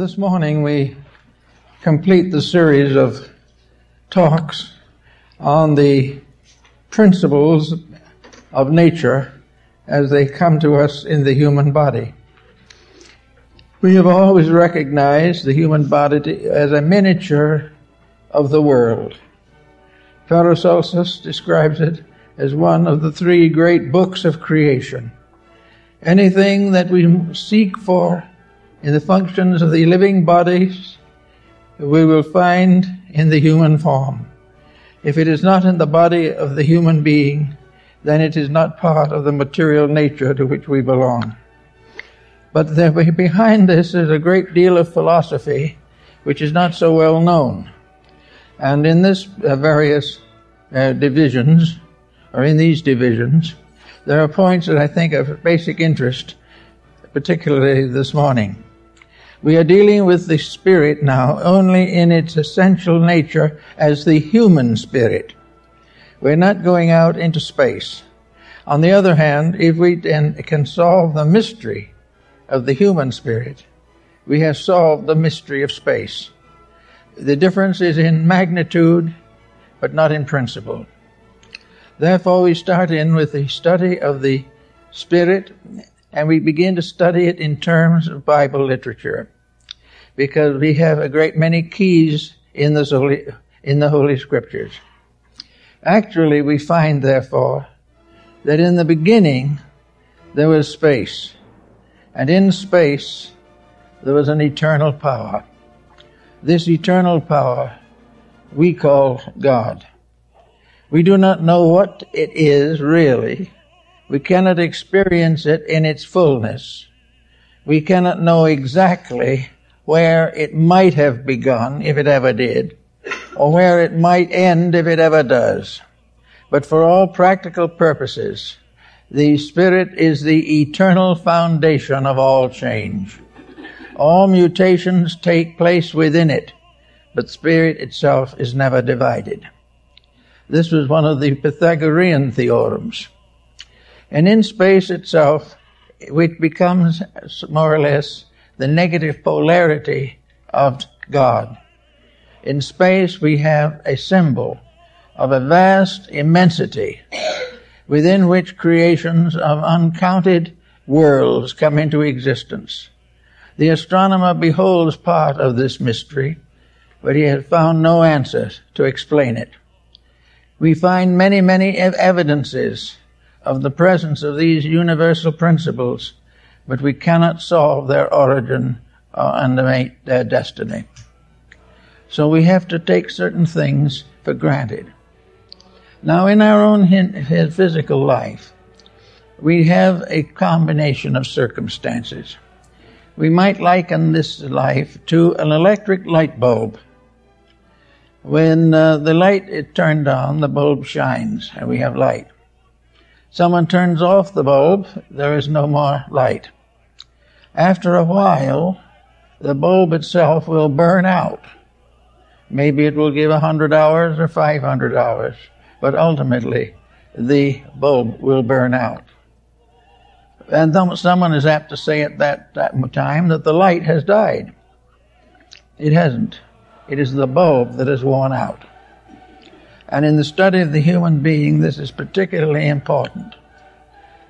This morning we complete the series of talks on the principles of nature as they come to us in the human body. We have always recognized the human body as a miniature of the world. Paracelsus describes it as one of the three great books of creation. Anything that we seek for in the functions of the living bodies, we will find in the human form. If it is not in the body of the human being, then it is not part of the material nature to which we belong. But behind this is a great deal of philosophy which is not so well known. And in this various divisions, or in these divisions, there are points that I think are of basic interest, particularly this morning. We are dealing with the spirit now only in its essential nature as the human spirit. We're not going out into space. On the other hand, if we can solve the mystery of the human spirit, we have solved the mystery of space. The difference is in magnitude, but not in principle. Therefore, we start in with the study of the spirit, and we begin to study it in terms of Bible literature, because we have a great many keys in the Holy Scriptures. Actually, we find, therefore, that in the beginning there was space, and in space there was an eternal power. This eternal power we call God. We do not know what it is really. We cannot experience it in its fullness. We cannot know exactly where it might have begun, if it ever did, or where it might end, if it ever does. But for all practical purposes, the Spirit is the eternal foundation of all change. All mutations take place within it, but Spirit itself is never divided. This was one of the Pythagorean theorems. And in space itself, it becomes more or less the negative polarity of God. In space, we have a symbol of a vast immensity within which creations of uncounted worlds come into existence. The astronomer beholds part of this mystery, but he has found no answer to explain it. We find many, many evidences of the presence of these universal principles, but we cannot solve their origin or undermate their destiny. So we have to take certain things for granted. Now, in our own physical life, we have a combination of circumstances. We might liken this life to an electric light bulb. When the light is turned on, the bulb shines and we have light. Someone turns off the bulb, there is no more light. After a while, the bulb itself will burn out. Maybe it will give 100 hours or 500 hours, but ultimately the bulb will burn out. And someone is apt to say at that time that the light has died. It hasn't. It is the bulb that is worn out. And in the study of the human being, this is particularly important.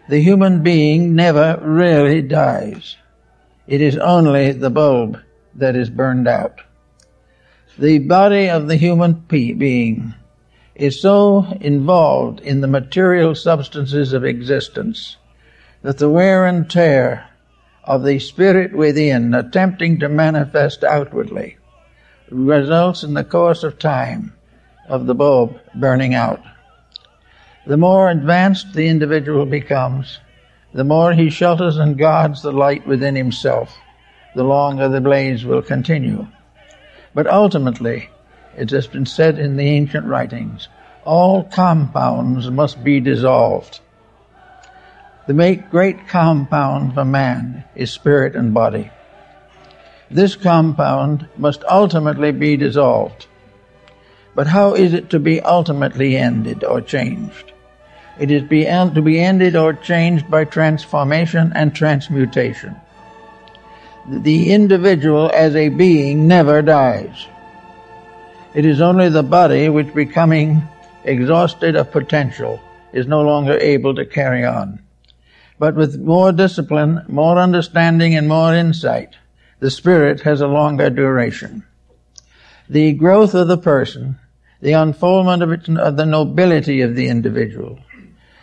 The human being never really dies. It is only the bulb that is burned out. The body of the human being is so involved in the material substances of existence that the wear and tear of the spirit within, attempting to manifest outwardly, results in the course of time of the bulb burning out. The more advanced the individual becomes, the more he shelters and guards the light within himself, the longer the blaze will continue. But ultimately, it has been said in the ancient writings, all compounds must be dissolved. The great compound for man is spirit and body. This compound must ultimately be dissolved. But how is it to be ultimately ended or changed? It is to be ended or changed by transformation and transmutation. the individual as a being never dies. It is only the body which, becoming exhausted of potential, is no longer able to carry on. But with more discipline, more understanding, and more insight, the spirit has a longer duration. The growth of the person, the unfoldment of the nobility of the individual,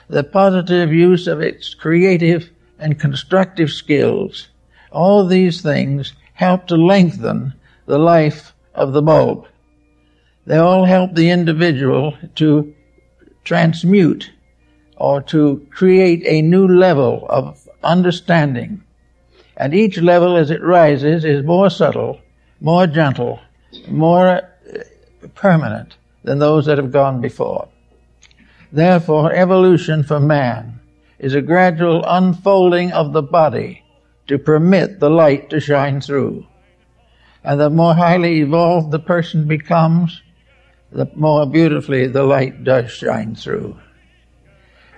the positive use of its creative and constructive skills, all these things help to lengthen the life of the bulb. They all help the individual to transmute or to create a new level of understanding. And each level as it rises is more subtle, more gentle, more permanent than those that have gone before. Therefore, evolution for man is a gradual unfolding of the body to permit the light to shine through. And the more highly evolved the person becomes, the more beautifully the light does shine through.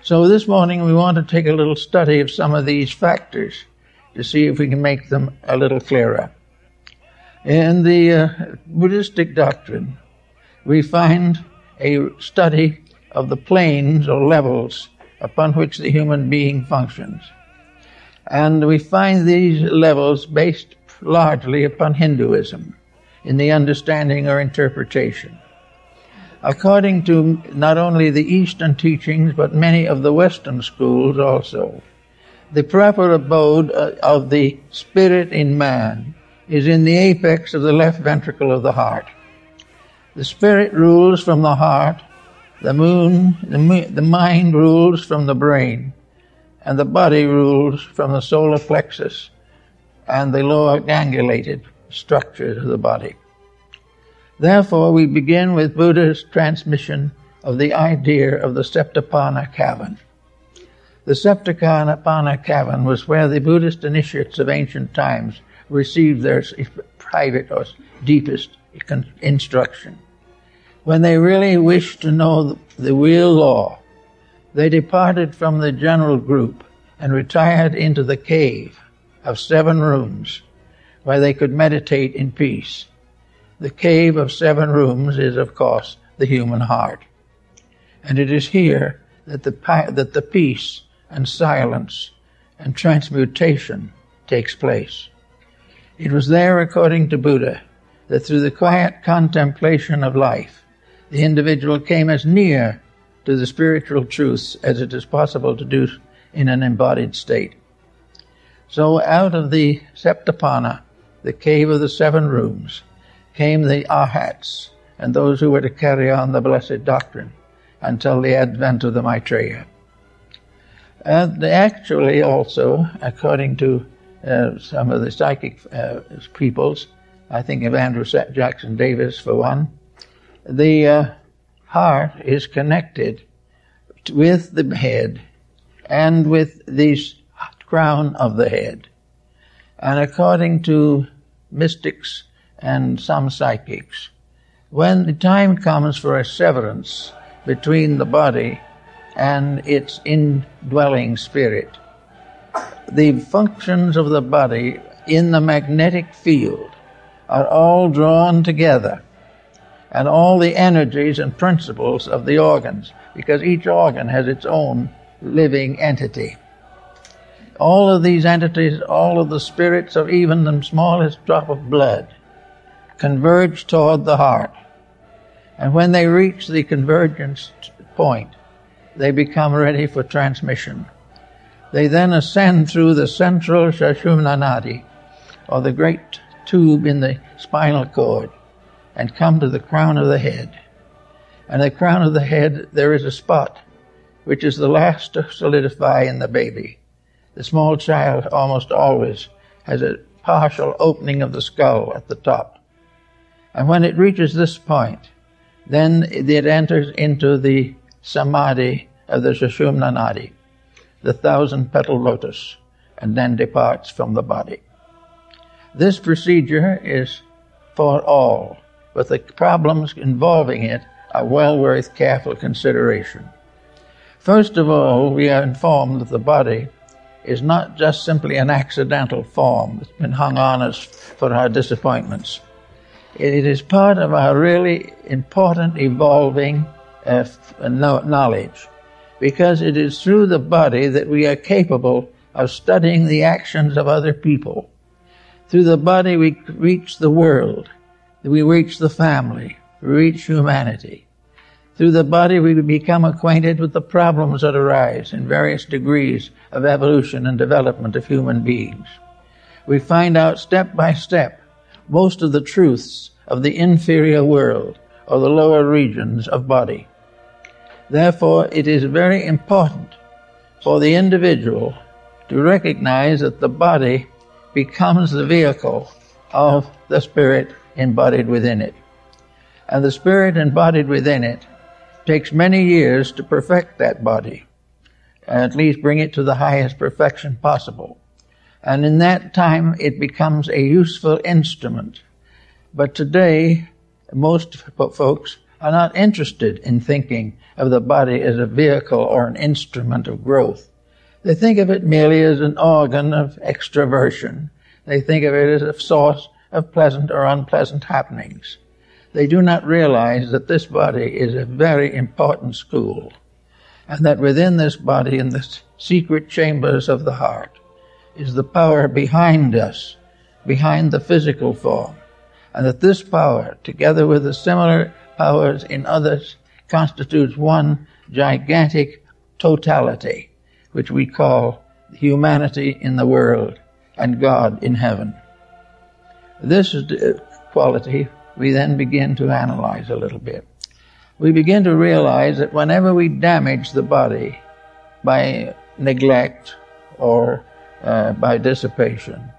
So this morning we want to take a little study of some of these factors to see if we can make them a little clearer. In the Buddhistic doctrine, we find a study of the planes or levels upon which the human being functions. And we find these levels based largely upon Hinduism in the understanding or interpretation. According to not only the Eastern teachings, but many of the Western schools also, the proper abode of the spirit in man is in the apex of the left ventricle of the heart. The spirit rules from the heart, the mind rules from the brain, and the body rules from the solar plexus and the lower gangulated structures of the body. Therefore, we begin with Buddha's transmission of the idea of the Septapana cavern. The Septapana cavern was where the Buddhist initiates of ancient times received their private or deepest instruction. When they really wished to know the real law, they departed from the general group and retired into the cave of 7 rooms where they could meditate in peace. The cave of 7 rooms is, of course, the human heart. And it is here that the peace and silence and transmutation takes place. It was there, according to Buddha, that through the quiet contemplation of life, the individual came as near to the spiritual truths as it is possible to do in an embodied state. So out of the Septapana, the cave of the 7 rooms, came the Arhats and those who were to carry on the blessed doctrine until the advent of the Maitreya. And actually also, according to some of the psychic peoples, I think of Andrew Jackson Davis for one, the heart is connected with the head and with the crown of the head. And according to mystics and some psychics, when the time comes for a severance between the body and its indwelling spirit, the functions of the body in the magnetic field are all drawn together, and all the energies and principles of the organs, because each organ has its own living entity. All of these entities, all of the spirits of even the smallest drop of blood, converge toward the heart. And when they reach the convergence point, they become ready for transmission. They then ascend through the central Sushumna Nadi, or the great tube in the spinal cord, and come to the crown of the head. And the crown of the head, there is a spot which is the last to solidify in the baby. The small child almost always has a partial opening of the skull at the top. And when it reaches this point, then it enters into the samadhi of the Sushumna Nadi, the 1,000-petal lotus, and then departs from the body. This procedure is for all, but the problems involving it are well worth careful consideration. First of all, we are informed that the body is not just simply an accidental form that's been hung on us for our disappointments. It is part of our really important evolving knowledge, because it is through the body that we are capable of studying the actions of other people. Through the body we reach the world, we reach the family, we reach humanity. Through the body we become acquainted with the problems that arise in various degrees of evolution and development of human beings. We find out step by step most of the truths of the inferior world or the lower regions of body. Therefore, it is very important for the individual to recognize that the body becomes the vehicle of the spirit embodied within it. And the spirit embodied within it takes many years to perfect that body, at least bring it to the highest perfection possible. And in that time, it becomes a useful instrument. But today, most folks are not interested in thinking of the body as a vehicle or an instrument of growth. They think of it merely as an organ of extraversion. They think of it as a source of pleasant or unpleasant happenings. They do not realize that this body is a very important school, and that within this body, in the secret chambers of the heart, is the power behind us, behind the physical form, and that this power, together with the similar powers in others, constitutes one gigantic totality, which we call humanity in the world and God in heaven. This quality we then begin to analyze a little bit. We begin to realize that whenever we damage the body by neglect or by dissipation,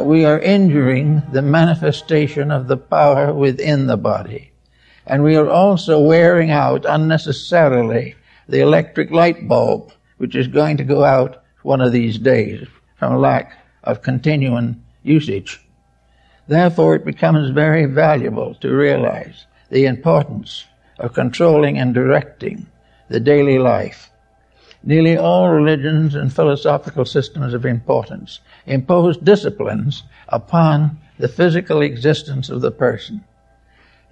we are injuring the manifestation of the power within the body. And we are also wearing out unnecessarily the electric light bulb, which is going to go out one of these days from lack of continuing usage. Therefore, it becomes very valuable to realize the importance of controlling and directing the daily life. Nearly all religions and philosophical systems of importance impose disciplines upon the physical existence of the person.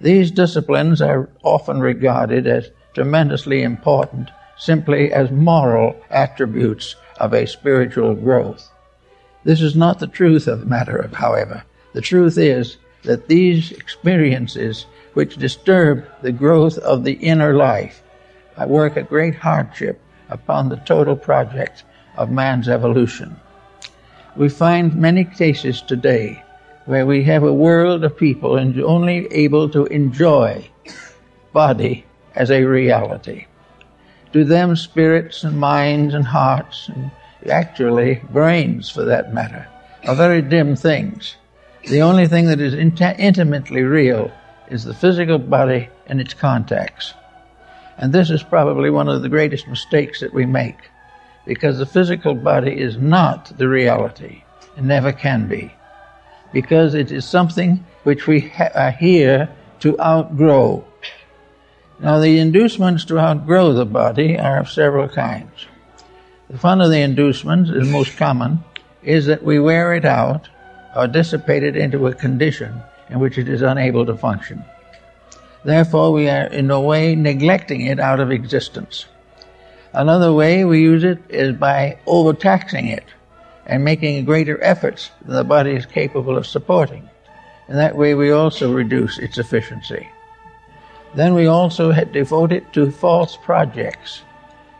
These disciplines are often regarded as tremendously important simply as moral attributes of a spiritual growth. This is not the truth of the matter, however. The truth is that these experiences which disturb the growth of the inner life work a great hardship upon the total project of man's evolution. We find many cases today where we have a world of people only able to enjoy body as a reality. To them, spirits and minds and hearts, and actually brains for that matter, are very dim things. The only thing that is intimately real is the physical body and its contacts. And this is probably one of the greatest mistakes that we make, because the physical body is not the reality. It never can be, because it is something which we are here to outgrow. Now, the inducements to outgrow the body are of several kinds. One of the inducements, is most common, is that we wear it out or dissipate it into a condition in which it is unable to function. Therefore, we are in a way neglecting it out of existence. Another way we use it is by overtaxing it and making greater efforts than the body is capable of supporting. In that way, we also reduce its efficiency. Then we also devote it to false projects,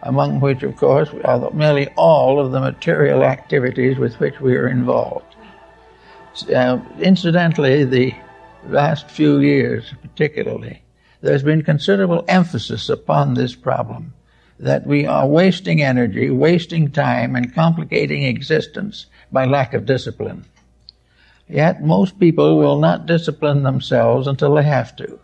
among which, of course, are nearly all of the material activities with which we are involved. Incidentally, the last few years particularly, there's been considerable emphasis upon this problem, that we are wasting energy, wasting time, and complicating existence by lack of discipline. Yet most people will not discipline themselves until they have to.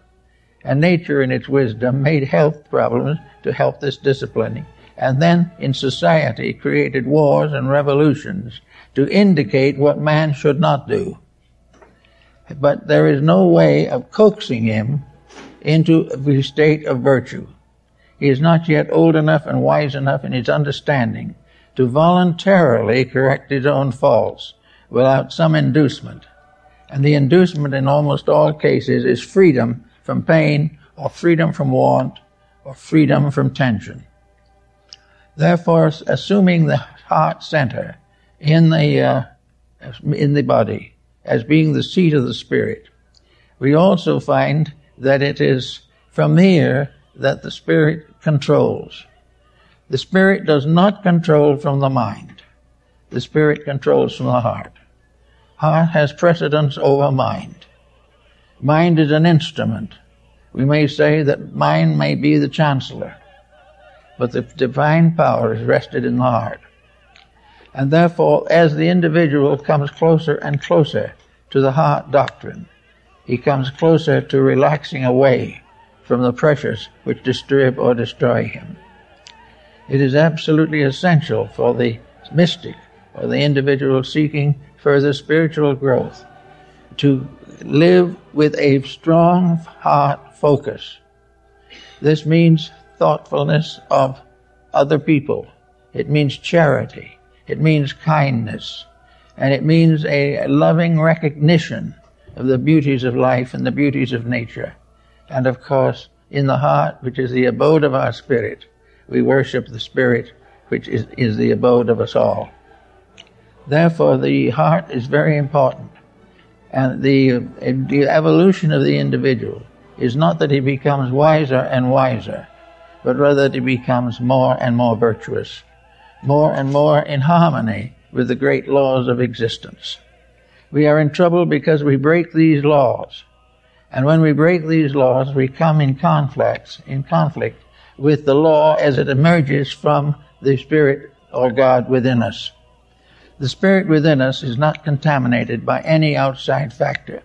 And nature, in its wisdom, made health problems to help this disciplining, and then in society created wars and revolutions to indicate what man should not do. But there is no way of coaxing him into a state of virtue. He is not yet old enough and wise enough in his understanding to voluntarily correct his own faults without some inducement. And the inducement in almost all cases is freedom from pain, or freedom from want, or freedom from tension. Therefore, assuming the heart center in the body as being the seat of the spirit, we also find that it is from here that the spirit controls. The spirit does not control from the mind. The spirit controls from the heart. Heart has precedence over mind. Mind is an instrument. We may say that mind may be the chancellor, but the divine power is rested in the heart. And therefore, as the individual comes closer and closer to the heart doctrine, he comes closer to relaxing away from the pressures which disturb or destroy him. It is absolutely essential for the mystic or the individual seeking further spiritual growth to live with a strong heart focus. This means thoughtfulness of other people. It means charity. It means kindness. And it means a loving recognition of the beauties of life and the beauties of nature. And of course, in the heart, which is the abode of our spirit, we worship the spirit, which is the abode of us all. Therefore, the heart is very important. And the evolution of the individual is not that he becomes wiser and wiser, but rather that he becomes more and more virtuous, more and more in harmony with the great laws of existence. We are in trouble because we break these laws. And when we break these laws, we come in conflict with the law as it emerges from the Spirit or God within us. The Spirit within us is not contaminated by any outside factor.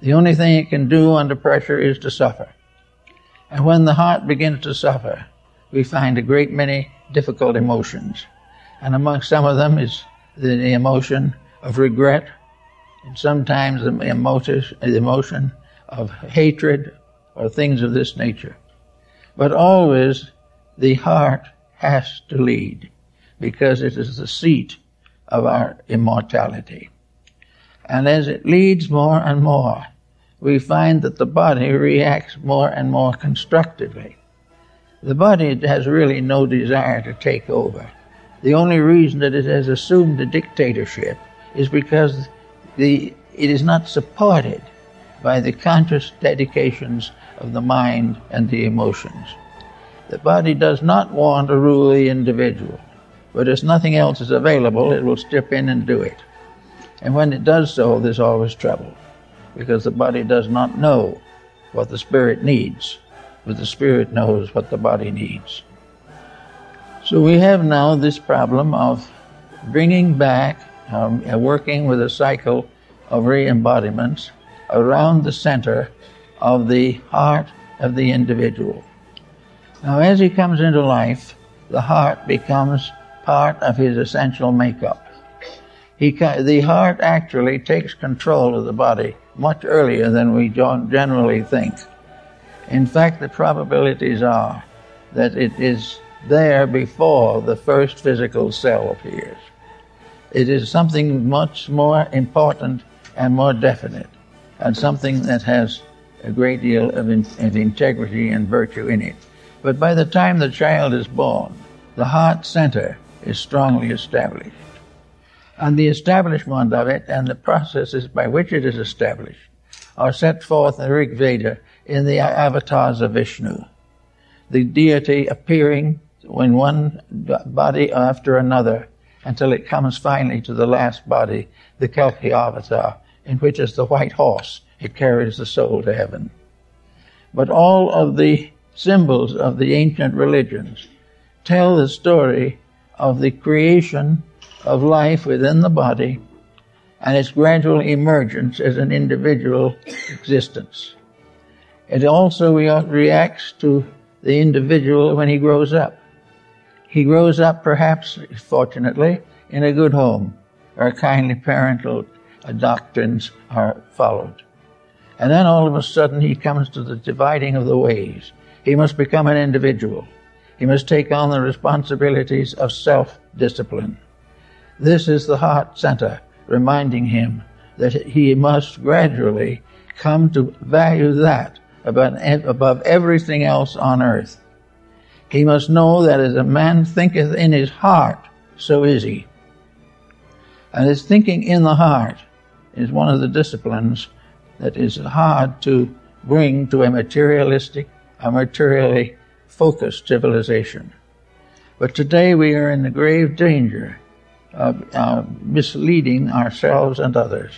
The only thing it can do under pressure is to suffer. And when the heart begins to suffer, we find a great many difficult emotions. And among some of them is the emotion of regret, and sometimes the emotion of hatred or things of this nature. But always the heart has to lead, because it is the seat of our immortality. And as it leads more and more, we find that the body reacts more and more constructively. The body has really no desire to take over. The only reason that it has assumed a dictatorship is because it is not supported by the conscious dedications of the mind and the emotions. The body does not want to rule the individual, but as nothing else is available, it will step in and do it. And when it does so, there's always trouble, because the body does not know what the spirit needs, but the spirit knows what the body needs. So we have now this problem of bringing back, working with a cycle of re-embodiments around the center of the heart of the individual. Now, as he comes into life, the heart becomes part of his essential makeup. The heart actually takes control of the body much earlier than we generally think. In fact, the probabilities are that it is there before the first physical cell appears. It is something much more important and more definite, and something that has a great deal of integrity and virtue in it. But by the time the child is born, the heart center is strongly established. And the establishment of it and the processes by which it is established are set forth in Rig Veda in the avatars of Vishnu. The deity appearing in one body after another until it comes finally to the last body, the Kalki avatar, in which is the white horse. It carries the soul to heaven. But all of the symbols of the ancient religions tell the story of the creation of life within the body and its gradual emergence as an individual existence. It also reacts to the individual when he grows up. He grows up, perhaps, fortunately, in a good home, where kindly parental doctrines are followed. And then all of a sudden he comes to the dividing of the ways. He must become an individual. He must take on the responsibilities of self discipline. This is the heart center, reminding him that he must gradually come to value that above everything else on earth. He must know that as a man thinketh in his heart, so is he. And his thinking in the heart is one of the disciplines that is hard to bring to a materially focused civilization. But today we are in the grave danger of misleading ourselves and others.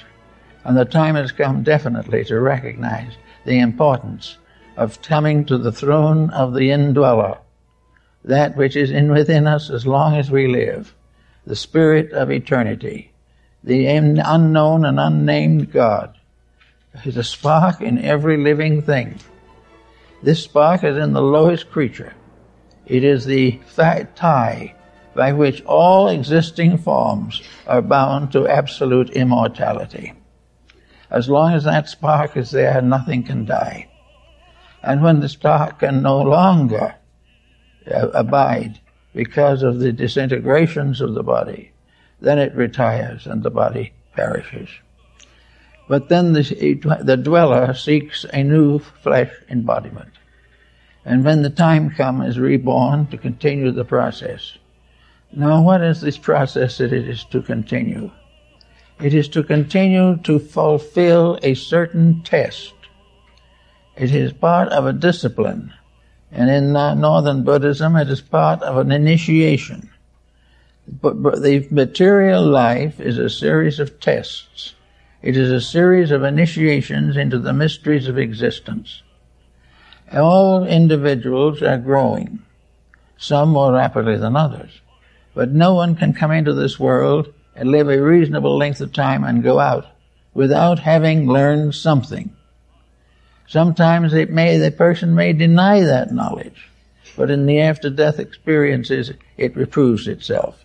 And the time has come definitely to recognize the importance of coming to the throne of the indweller, that which is within us as long as we live, the Spirit of eternity, the unknown and unnamed God. Is a spark in every living thing. This spark is in the lowest creature. It is the tie by which all existing forms are bound to absolute immortality. As long as that spark is there, nothing can die. And when the spark can no longer abide because of the disintegrations of the body, then it retires and the body perishes. But then the dweller seeks a new flesh embodiment. And when the time comes, is reborn to continue the process. Now, what is this process that it is to continue? It is to continue to fulfill a certain test. It is part of a discipline. And in Northern Buddhism, it is part of an initiation. But the material life is a series of tests. It is a series of initiations into the mysteries of existence. All individuals are growing, some more rapidly than others. But no one can come into this world and live a reasonable length of time and go out without having learned something. Sometimes the person may deny that knowledge, but in the after-death experiences it reproves itself.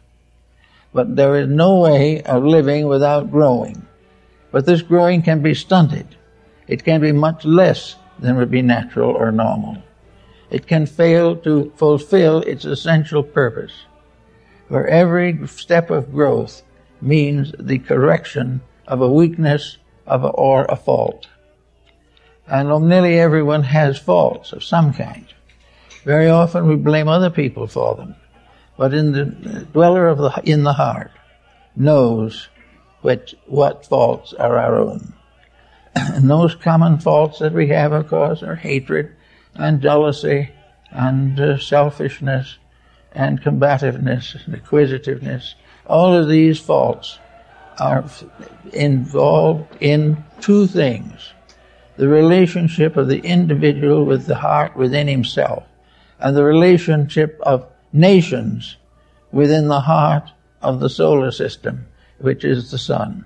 But there is no way of living without growing. But this growing can be stunted. It can be much less than would be natural or normal. It can fail to fulfill its essential purpose. For every step of growth means the correction of a weakness or a fault. And nearly everyone has faults of some kind. Very often we blame other people for them. But in the dweller in the heart knows what faults are our own. And those common faults that we have, of course, are hatred and jealousy and selfishness and combativeness and acquisitiveness. All of these faults are involved in two things: the relationship of the individual with the heart within himself, and the relationship of nations within the heart of the solar system, which is the sun.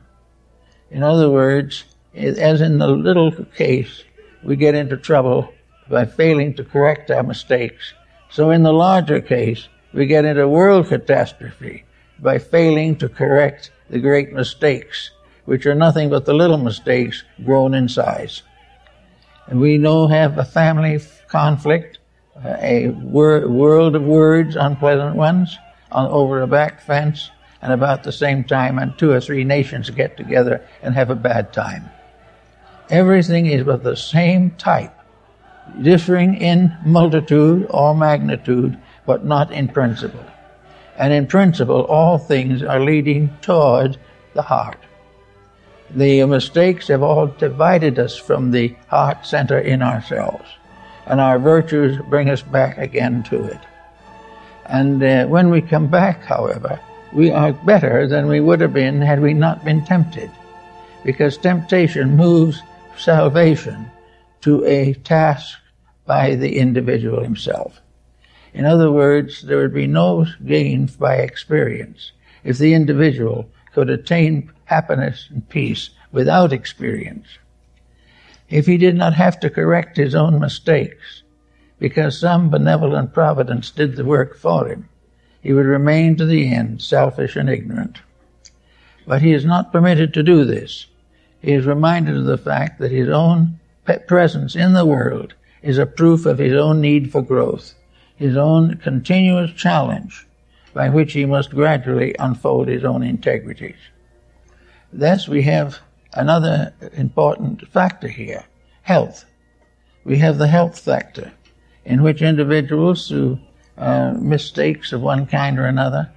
In other words, as in the little case, we get into trouble by failing to correct our mistakes. So in the larger case, we get into world catastrophe by failing to correct the great mistakes, which are nothing but the little mistakes grown in size. And we have a family conflict, a world of words, unpleasant ones, over a back fence, and about the same time, and 2 or 3 nations get together and have a bad time. Everything is of the same type, differing in multitude or magnitude, but not in principle. And in principle, all things are leading toward the heart. The mistakes have all divided us from the heart center in ourselves, and our virtues bring us back again to it. And when we come back, however, we are better than we would have been had we not been tempted, because temptation moves salvation to a task by the individual himself. In other words, there would be no gain by experience if the individual could attain happiness and peace without experience. If he did not have to correct his own mistakes because some benevolent providence did the work for him, he would remain to the end selfish and ignorant. But he is not permitted to do this. He is reminded of the fact that his own presence in the world is a proof of his own need for growth, his own continuous challenge by which he must gradually unfold his own integrities. Thus we have another important factor here, health. We have the health factor, in which individuals, through mistakes of one kind or another,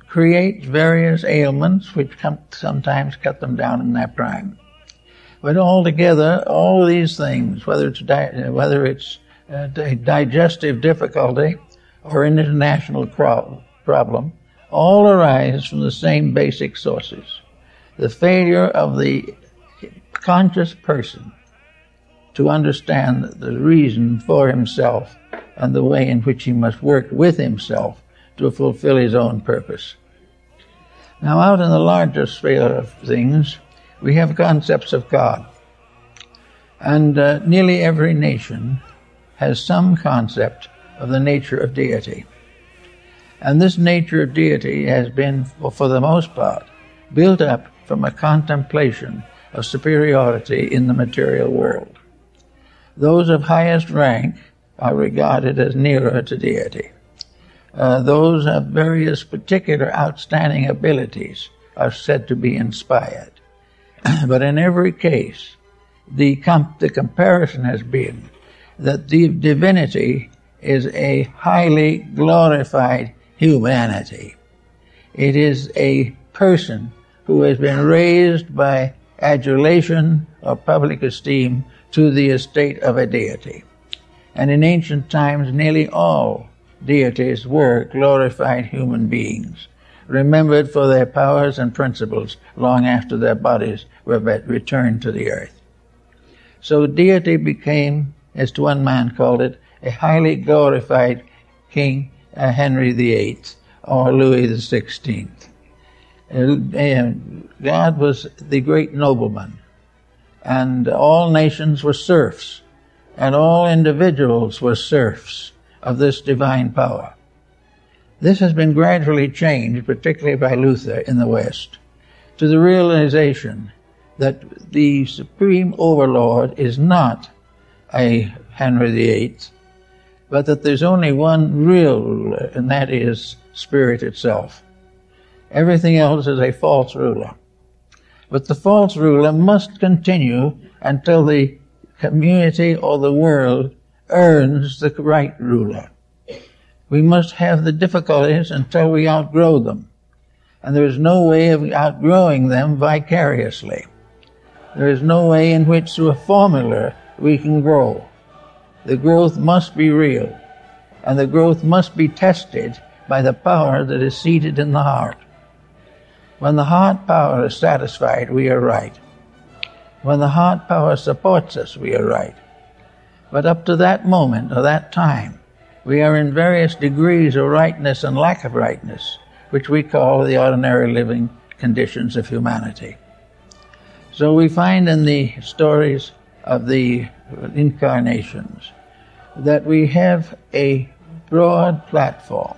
create various ailments which sometimes cut them down in their prime. But altogether, all these things, whether it's a digestive difficulty or an international problem, all arise from the same basic sources. The failure of the conscious person to understand the reason for himself and the way in which he must work with himself to fulfill his own purpose. Now, out in the larger sphere of things, we have concepts of God. And nearly every nation has some concept of the nature of deity. And this nature of deity has been, for the most part, built up from a contemplation of superiority in the material world. Those of highest rank are regarded as nearer to deity. Those of various particular outstanding abilities are said to be inspired. But in every case, the comparison has been that the divinity is a highly glorified humanity. It is a person who has been raised by adulation or public esteem to the estate of a deity. And in ancient times, nearly all deities were glorified human beings, remembered for their powers and principles long after their bodies were returned to the earth. So deity became, as one man called it, a highly glorified King Henry VIII or Louis XVI. God was the great nobleman, and all nations were serfs, and all individuals were serfs of this divine power. This has been gradually changed, particularly by Luther in the West, to the realization that the supreme overlord is not a Henry VIII, but that there's only one real ruler, and that is Spirit itself. Everything else is a false ruler. But the false ruler must continue until the community or the world earns the right ruler. We must have the difficulties until we outgrow them. And there is no way of outgrowing them vicariously. There is no way in which through a formula we can grow. The growth must be real, and the growth must be tested by the power that is seated in the heart. When the heart power is satisfied, we are right. When the heart power supports us, we are right. But up to that moment or that time, we are in various degrees of rightness and lack of rightness, which we call the ordinary living conditions of humanity. So we find in the stories of the incarnations that we have a broad platform,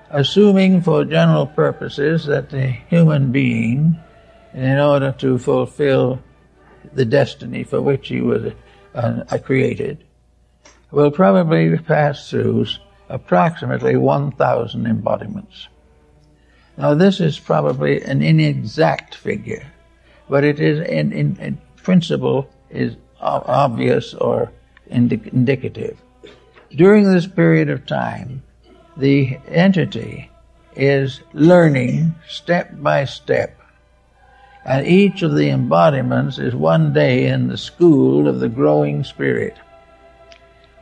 assuming for general purposes that the human being, in order to fulfill the destiny for which he was created, will probably pass through approximately 1,000 embodiments. Now this is probably an inexact figure, but it is in principle is obvious or indicative. During this period of time, the entity is learning step by step, and each of the embodiments is one day in the school of the growing spirit.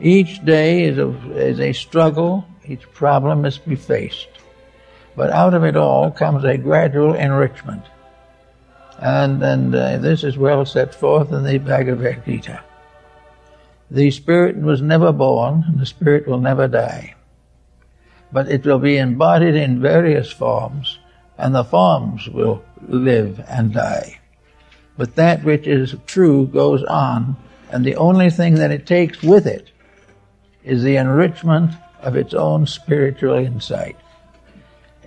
Each day is a struggle, each problem must be faced, but out of it all comes a gradual enrichment. And this is well set forth in the Bhagavad Gita. The spirit was never born, and the spirit will never die. But it will be embodied in various forms, and the forms will live and die. But that which is true goes on, and the only thing that it takes with it is the enrichment of its own spiritual insight.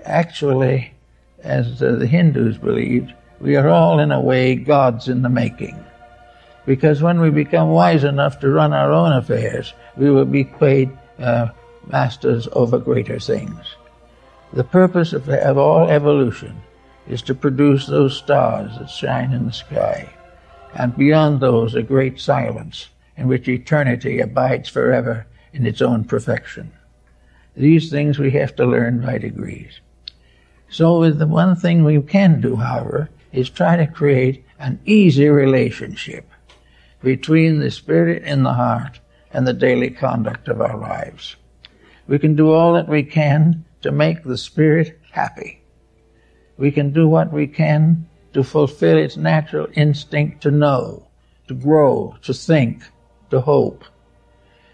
Actually, as the Hindus believed, we are all in a way gods in the making. Because when we become wise enough to run our own affairs, we will be made masters over greater things. The purpose of all evolution is to produce those stars that shine in the sky, and beyond those a great silence in which eternity abides forever in its own perfection. These things we have to learn by degrees. So the one thing we can do, however, is try to create an easy relationship between the spirit in the heart and the daily conduct of our lives. We can do all that we can to make the spirit happy. We can do what we can to fulfill its natural instinct to know, to grow, to think, to hope.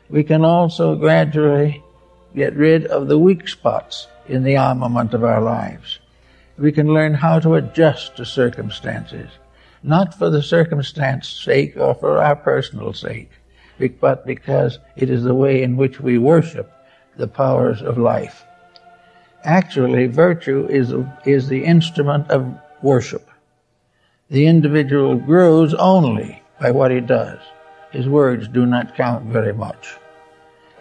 We can also gradually get rid of the weak spots in the armament of our lives. We can learn how to adjust to circumstances, not for the circumstance's sake or for our personal sake, but because it is the way in which we worship the powers of life. Actually, virtue is the instrument of worship. The individual grows only by what he does. His words do not count very much.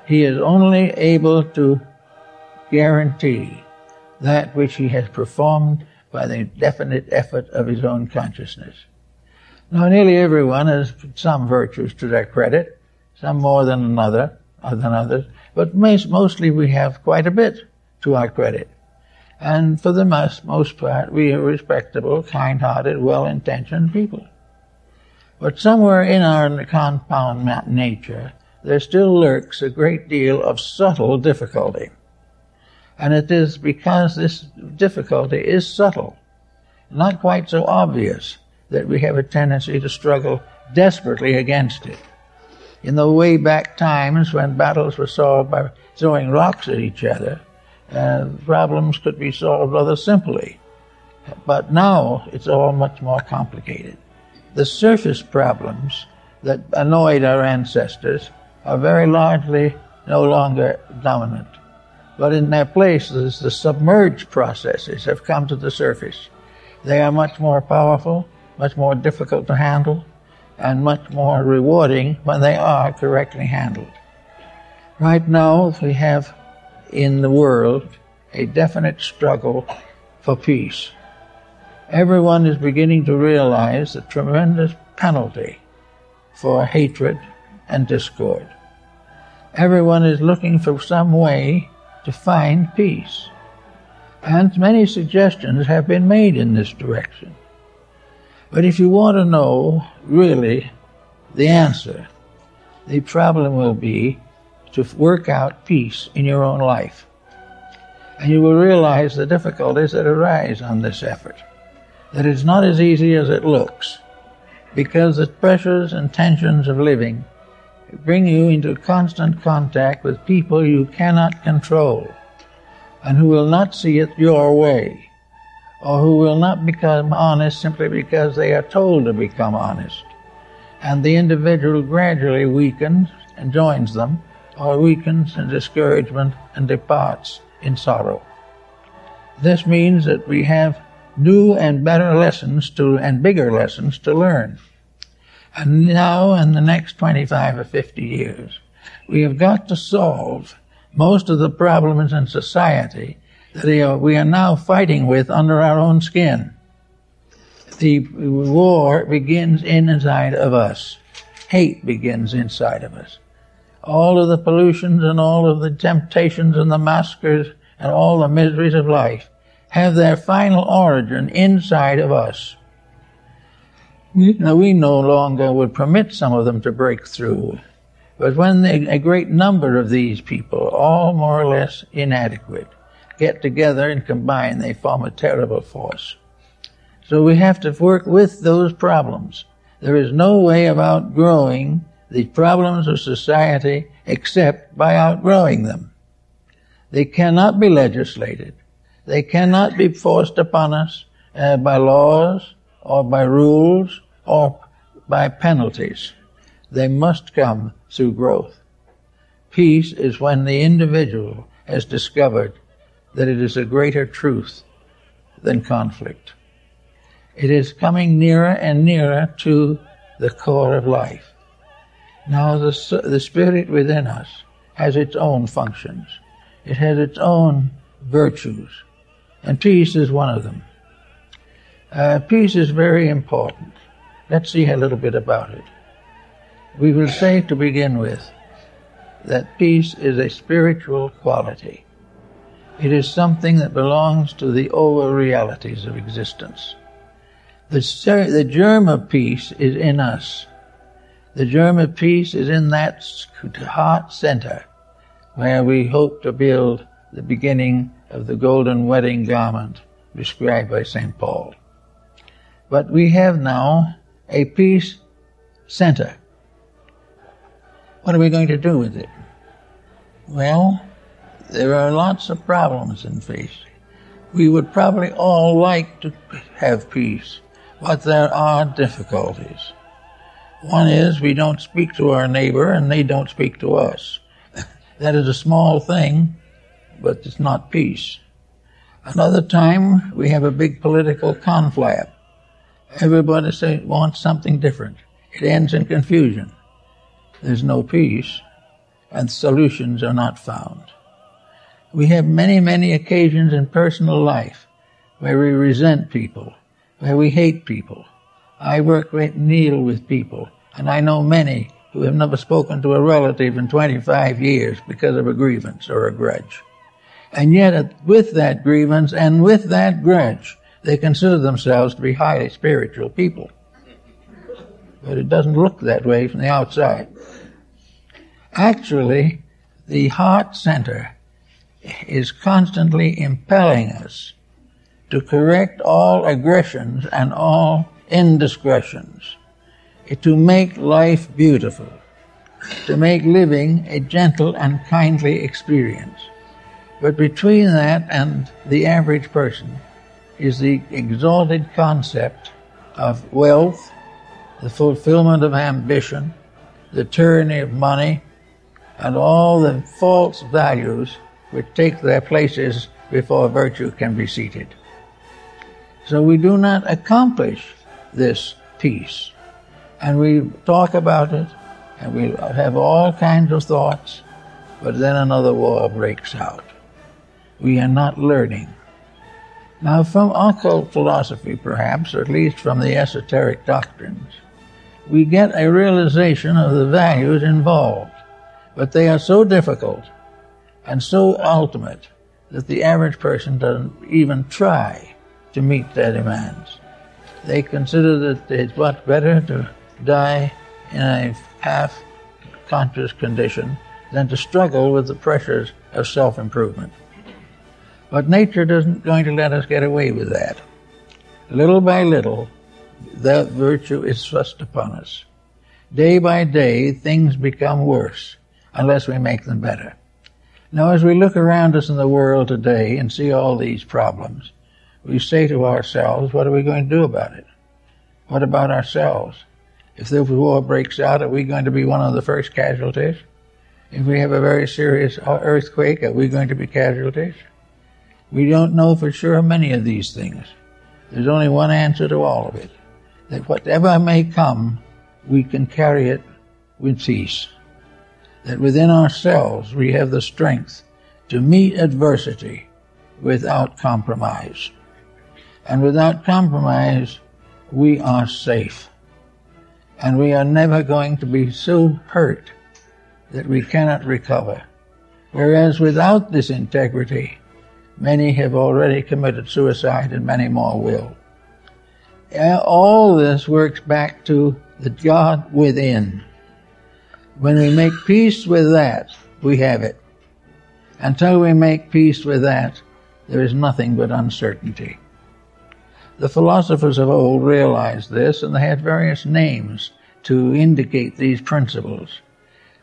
He is only able to guarantee that which he has performed by the definite effort of his own consciousness. Now, nearly everyone has some virtues to their credit, some more than others, but mostly we have quite a bit to our credit. And for the most part, we are respectable, kind-hearted, well-intentioned people. But somewhere in our compound nature, there still lurks a great deal of subtle difficulty. And it is because this difficulty is subtle, not quite so obvious, that we have a tendency to struggle desperately against it. In the way back times when battles were solved by throwing rocks at each other, problems could be solved rather simply. But now it's all much more complicated. The surface problems that annoyed our ancestors are very largely no longer dominant. But in their places, the submerged processes have come to the surface. They are much more powerful, much more difficult to handle, and much more rewarding when they are correctly handled. Right now, we have in the world a definite struggle for peace. Everyone is beginning to realize the tremendous penalty for hatred and discord. Everyone is looking for some way to find peace. And many suggestions have been made in this direction. But if you want to know really the answer, the problem will be to work out peace in your own life. And you will realize the difficulties that arise on this effort, that it's not as easy as it looks, because the pressures and tensions of living bring you into constant contact with people you cannot control, and who will not see it your way, or who will not become honest simply because they are told to become honest. And the individual gradually weakens and joins them, or weakens in discouragement and departs in sorrow. This means that we have new and better lessons and bigger lessons to learn. And now, in the next 25 or 50 years, we have got to solve most of the problems in society that we are now fighting with under our own skin. The war begins inside of us. Hate begins inside of us. All of the pollutions and all of the temptations and the massacres and all the miseries of life have their final origin inside of us. We no longer would permit some of them to break through. But when a great number of these people, all more or less inadequate, get together and combine, they form a terrible force. So we have to work with those problems. There is no way of outgrowing the problems of society except by outgrowing them. They cannot be legislated. They cannot be forced upon us by laws or by rules or by penalties. They must come through growth. Peace is when the individual has discovered that it is a greater truth than conflict. It is coming nearer and nearer to the core of life. Now the spirit within us has its own functions. It has its own virtues, and peace is one of them. Peace is very important. Let's see a little bit about it. We will say to begin with that peace is a spiritual quality. It is something that belongs to the over realities of existence. The germ of peace is in us. The germ of peace is in that heart center where we hope to build the beginning of the golden wedding garment described by St. Paul. But we have now a peace center. What are we going to do with it? Well, there are lots of problems in peace. We would probably all like to have peace, but there are difficulties. One is we don't speak to our neighbor and they don't speak to us. That is a small thing, but it's not peace. Another time we have a big political conflict. Everybody wants something different. It ends in confusion. There's no peace, and solutions are not found. We have many, many occasions in personal life where we resent people, where we hate people. I work great deal with people, and I know many who have never spoken to a relative in 25 years because of a grievance or a grudge. And yet, with that grievance and with that grudge, they consider themselves to be highly spiritual people. But it doesn't look that way from the outside. Actually, the heart center is constantly impelling us to correct all aggressions and all indiscretions, to make life beautiful, to make living a gentle and kindly experience. But between that and the average person is the exalted concept of wealth, the fulfillment of ambition, the tyranny of money, and all the false values which take their places before virtue can be seated. So we do not accomplish this peace. And we talk about it, and we have all kinds of thoughts, but then another war breaks out. We are not learning. Now, from occult philosophy, perhaps, or at least from the esoteric doctrines, we get a realization of the values involved, but they are so difficult and so ultimate that the average person doesn't even try to meet their demands. They consider that it's much better to die in a half-conscious condition than to struggle with the pressures of self-improvement. But nature isn't going to let us get away with that. Little by little, that virtue is thrust upon us. Day by day, things become worse unless we make them better. Now, as we look around us in the world today and see all these problems, we say to ourselves, what are we going to do about it? What about ourselves? If the war breaks out, are we going to be one of the first casualties? If we have a very serious earthquake, are we going to be casualties? We don't know for sure many of these things. There's only one answer to all of it, that whatever may come, we can carry it with peace. That within ourselves we have the strength to meet adversity without compromise. And without compromise, we are safe. And we are never going to be so hurt that we cannot recover. Whereas without this integrity, many have already committed suicide and many more will. All this works back to the God within. When we make peace with that, we have it. Until we make peace with that, there is nothing but uncertainty. The philosophers of old realized this, and they had various names to indicate these principles.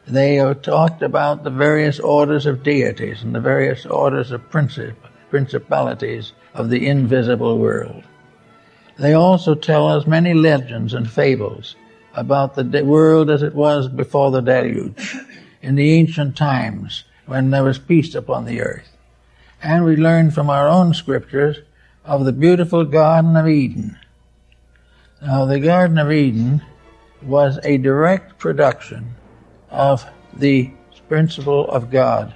They talked about the various orders of deities and the various orders of principalities of the invisible world. They also tell us many legends and fables about the world as it was before the deluge, in the ancient times when there was peace upon the earth. And we learn from our own scriptures of the beautiful Garden of Eden. Now, the Garden of Eden was a direct production of the principle of God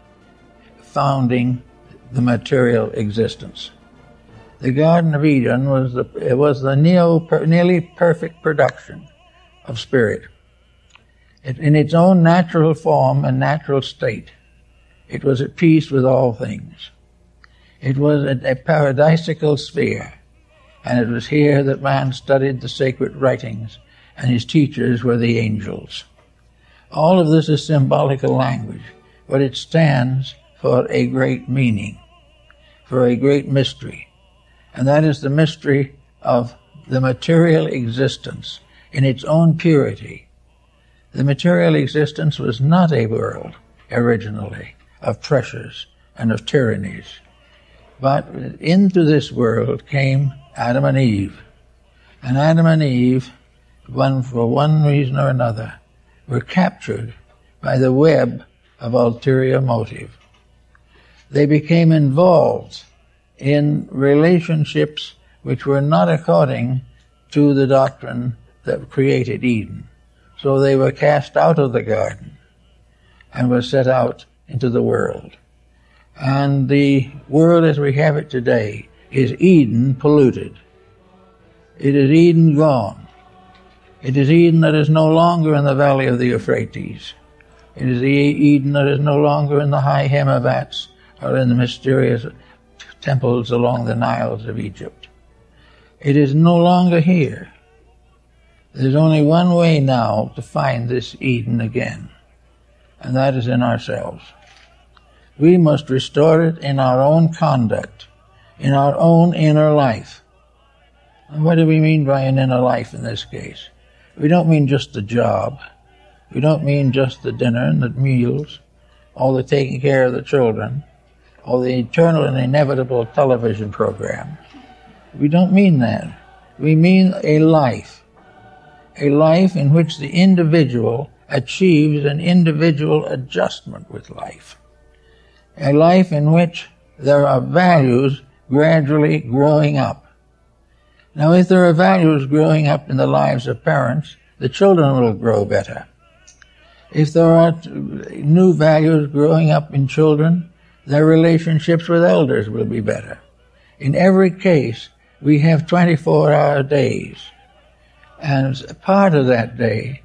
founding the material existence. The Garden of Eden was the nearly perfect production of spirit. In its own natural form and natural state, it was at peace with all things. It was a paradisical sphere, and it was here that man studied the sacred writings, and his teachers were the angels. All of this is symbolical language, but it stands for a great meaning, for a great mystery, and that is the mystery of the material existence in its own purity. The material existence was not a world, originally, of pressures and of tyrannies, but into this world came Adam and Eve. And Adam and Eve, for one reason or another, were captured by the web of ulterior motive. They became involved in relationships which were not according to the doctrine that created Eden. So they were cast out of the garden and were set out into the world. And the world as we have it today is Eden polluted. It is Eden gone. It is Eden that is no longer in the valley of the Euphrates. It is the Eden that is no longer in the high Hemavats or in the mysterious temples along the Niles of Egypt. It is no longer here. There's only one way now to find this Eden again, and that is in ourselves. We must restore it in our own conduct, in our own inner life. And what do we mean by an inner life in this case? We don't mean just the job. We don't mean just the dinner and the meals, or the taking care of the children, or the eternal and inevitable television program. We don't mean that. We mean a life in which the individual achieves an individual adjustment with life. A life in which there are values gradually growing up. Now, if there are values growing up in the lives of parents, the children will grow better. If there are new values growing up in children, their relationships with elders will be better. In every case, we have 24-hour days. And as part of that day,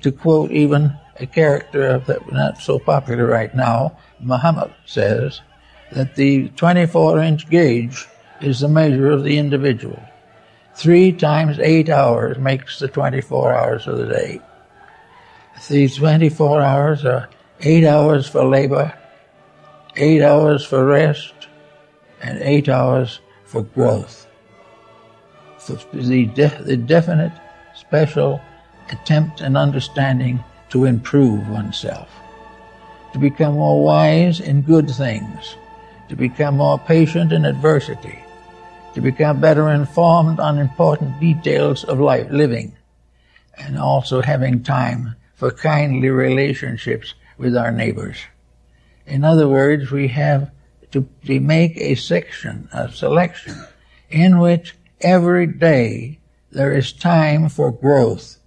to quote even a character that's not so popular right now, Muhammad says that the 24-inch gauge is the measure of the individual. 3 times 8 hours makes the 24 hours of the day. These 24 hours are 8 hours for labor, 8 hours for rest, and 8 hours for growth. For the definite, special attempt and understanding to improve oneself, to become more wise in good things, to become more patient in adversity, to become better informed on important details of life living, and also having time for kindly relationships with our neighbors. In other words, we have to make a selection in which every day there is time for growth.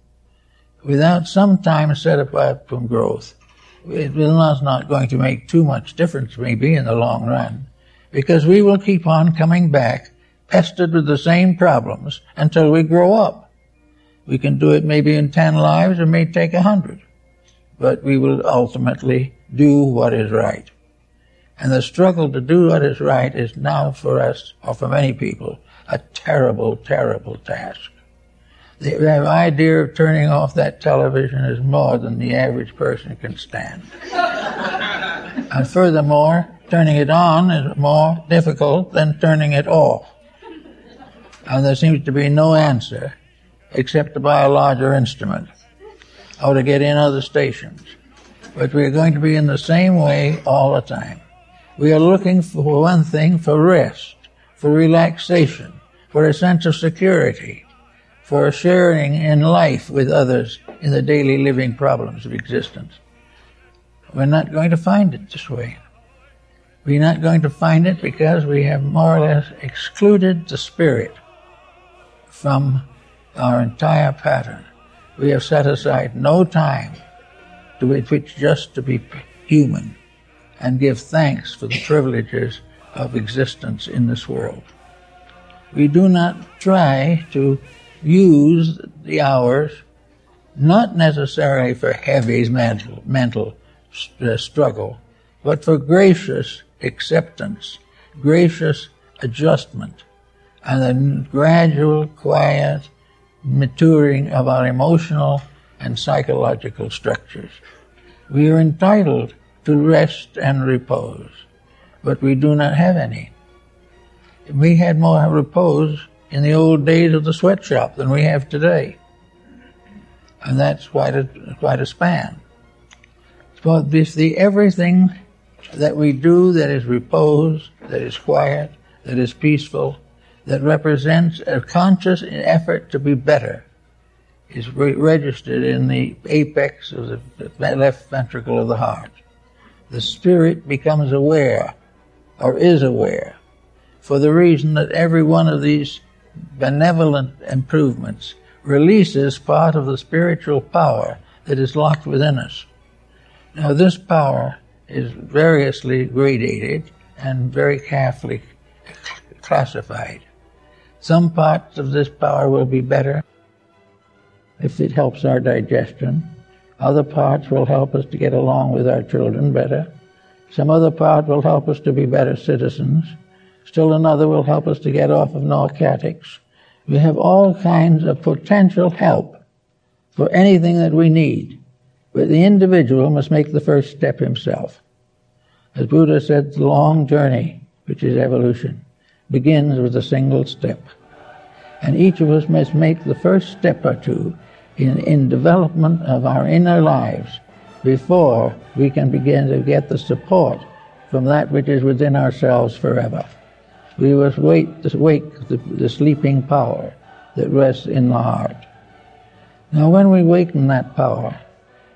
Without some time set apart from growth, it is not going to make too much difference maybe in the long run, because we will keep on coming back pestered with the same problems until we grow up. We can do it maybe in 10 lives, it may take 100, but we will ultimately do what is right. And the struggle to do what is right is now for us, or for many people, a terrible, terrible task. The idea of turning off that television is more than the average person can stand. And furthermore, turning it on is more difficult than turning it off. And there seems to be no answer except to buy a larger instrument or to get in other stations. But we're going to be in the same way all the time. We are looking for one thing, for rest, for relaxation, for a sense of security, for sharing in life with others in the daily living problems of existence. We're not going to find it this way. We're not going to find it because we have more or less excluded the spirit from our entire pattern. We have set aside no time to which just to be human and give thanks for the privileges of existence in this world. We do not try to use the hours, not necessarily for heavy mental struggle, but for gracious acceptance, gracious adjustment, and the gradual, quiet maturing of our emotional and psychological structures. We are entitled to rest and repose, but we do not have any. We had more repose in the old days of the sweatshop than we have today. And that's quite a span. So everything that we do that is repose, that is quiet, that is peaceful, that represents a conscious effort to be better, is registered in the apex of the left ventricle of the heart. The spirit becomes aware, or is aware, for the reason that every one of these benevolent improvements releases part of the spiritual power that is locked within us. Now, this power is variously gradated and very carefully classified. Some parts of this power will be better if it helps our digestion. Other parts will help us to get along with our children better. Some other part will help us to be better citizens. Still another will help us to get off of narcotics. We have all kinds of potential help for anything that we need. But the individual must make the first step himself. As Buddha said, the long journey, which is evolution, begins with a single step. And each of us must make the first step or two in development of our inner lives before we can begin to get the support from that which is within ourselves forever. We must wake the sleeping power that rests in the heart. Now, when we waken that power,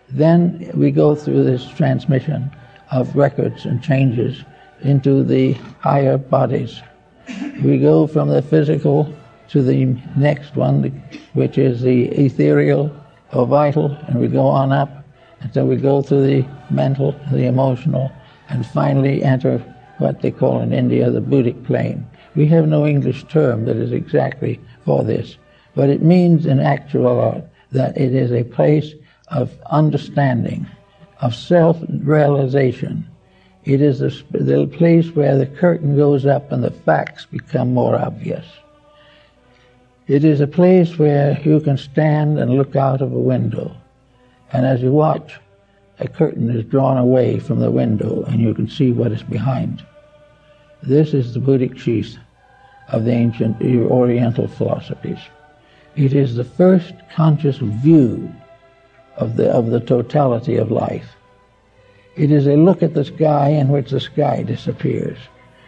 then we go through this transmission of records and changes into the higher bodies. We go from the physical to the next one, which is the ethereal or vital, and we go on up until we go through the mental, the emotional, and finally enter what they call in India the Buddhic plane. We have no English term that is exactly for this, but it means in actuality that it is a place of understanding, of self-realization. It is the place where the curtain goes up and the facts become more obvious. It is a place where you can stand and look out of a window, and as you watch, a curtain is drawn away from the window and you can see what is behind. This is the Buddhic sheath of the ancient Oriental philosophies. It is the first conscious view of the totality of life. It is a look at the sky in which the sky disappears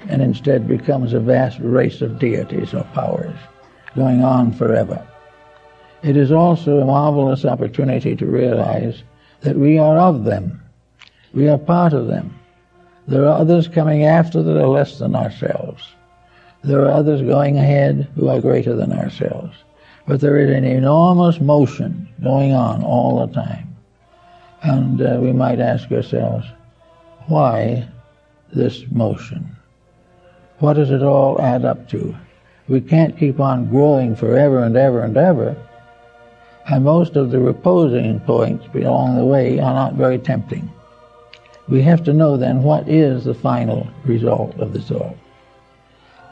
and instead becomes a vast race of deities or powers going on forever. It is also a marvelous opportunity to realize that we are of them. We are part of them. There are others coming after that are less than ourselves. There are others going ahead who are greater than ourselves. But there is an enormous motion going on all the time. And we might ask ourselves, why this motion? What does it all add up to? We can't keep on growing forever and ever and ever. And most of the reposing points along the way are not very tempting. We have to know then what is the final result of this all.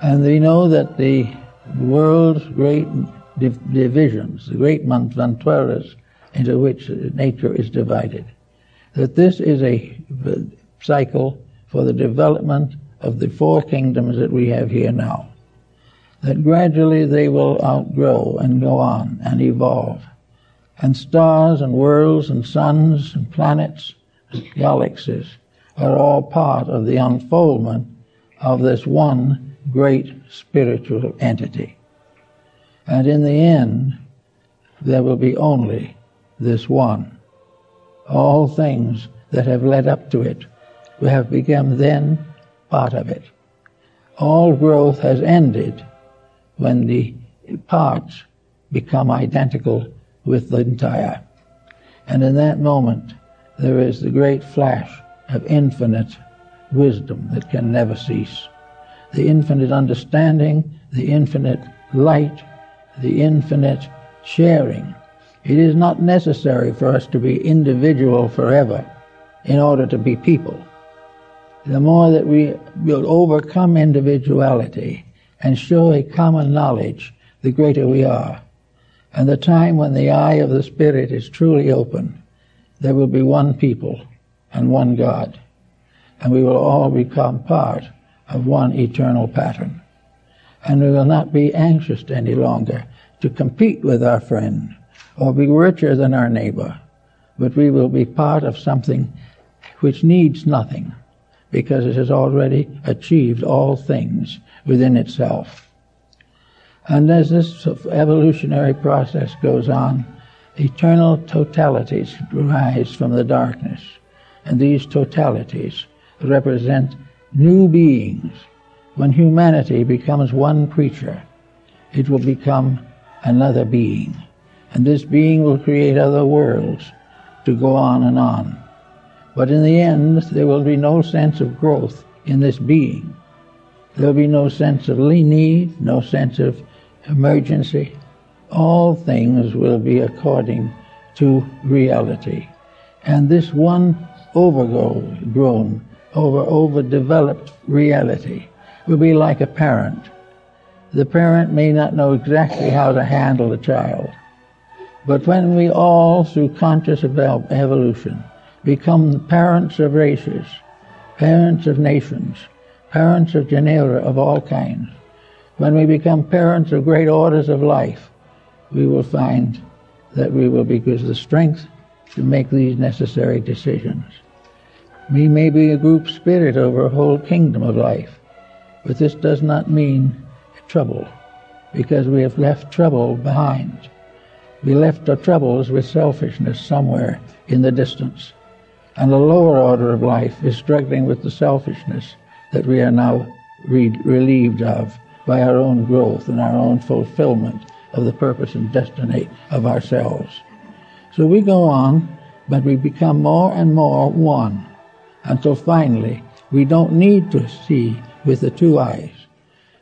And we know that the world's great divisions, the great mantvantras into which nature is divided, that this is a cycle for the development of the four kingdoms that we have here now, that gradually they will outgrow and go on and evolve, and stars and worlds and suns and planets and galaxies are all part of the unfoldment of this one great spiritual entity. And in the end, there will be only this one. All things that have led up to it will have become then part of it. All growth has ended when the parts become identical with the entire. And in that moment, there is the great flash of infinite wisdom that can never cease. the infinite understanding, the infinite light, the infinite sharing. It is not necessary for us to be individual forever in order to be people. The more that we will overcome individuality and show a common knowledge, the greater we are. And the time when the eye of the Spirit is truly open, there will be one people and one God. And we will all become part of one eternal pattern. And we will not be anxious any longer to compete with our friend or be richer than our neighbor, but we will be part of something which needs nothing, because it has already achieved all things within itself. And as this evolutionary process goes on, eternal totalities rise from the darkness, and these totalities represent new beings. When humanity becomes one creature, it will become another being, and this being will create other worlds to go on and on. But in the end, there will be no sense of growth in this being. There will be no sense of need, no sense of emergency. All things will be according to reality. And this one overdeveloped reality will be like a parent. The parent may not know exactly how to handle a child, but when we all, through conscious evolution, become parents of races, parents of nations, parents of genera of all kinds, when we become parents of great orders of life, we will find that we will be given the strength to make these necessary decisions. We may be a group spirit over a whole kingdom of life, but this does not mean trouble, because we have left trouble behind. We left our troubles with selfishness somewhere in the distance, and the lower order of life is struggling with the selfishness that we are now relieved of by our own growth and our own fulfillment of the purpose and destiny of ourselves. So we go on, but we become more and more one, until finally we don't need to see with the two eyes.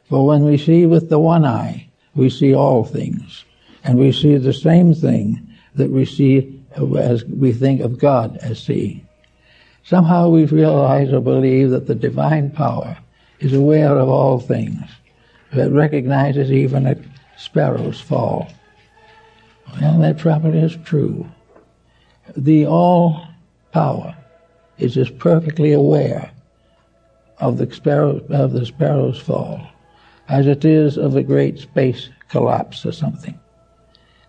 For when we see with the one eye, we see all things, and we see the same thing that we see as we think of God as seeing. Somehow we realize or believe that the divine power is aware of all things, that recognizes even a sparrow's fall. Well, that probably is true. The all-power is as perfectly aware of the sparrow's fall as it is of a great space collapse or something,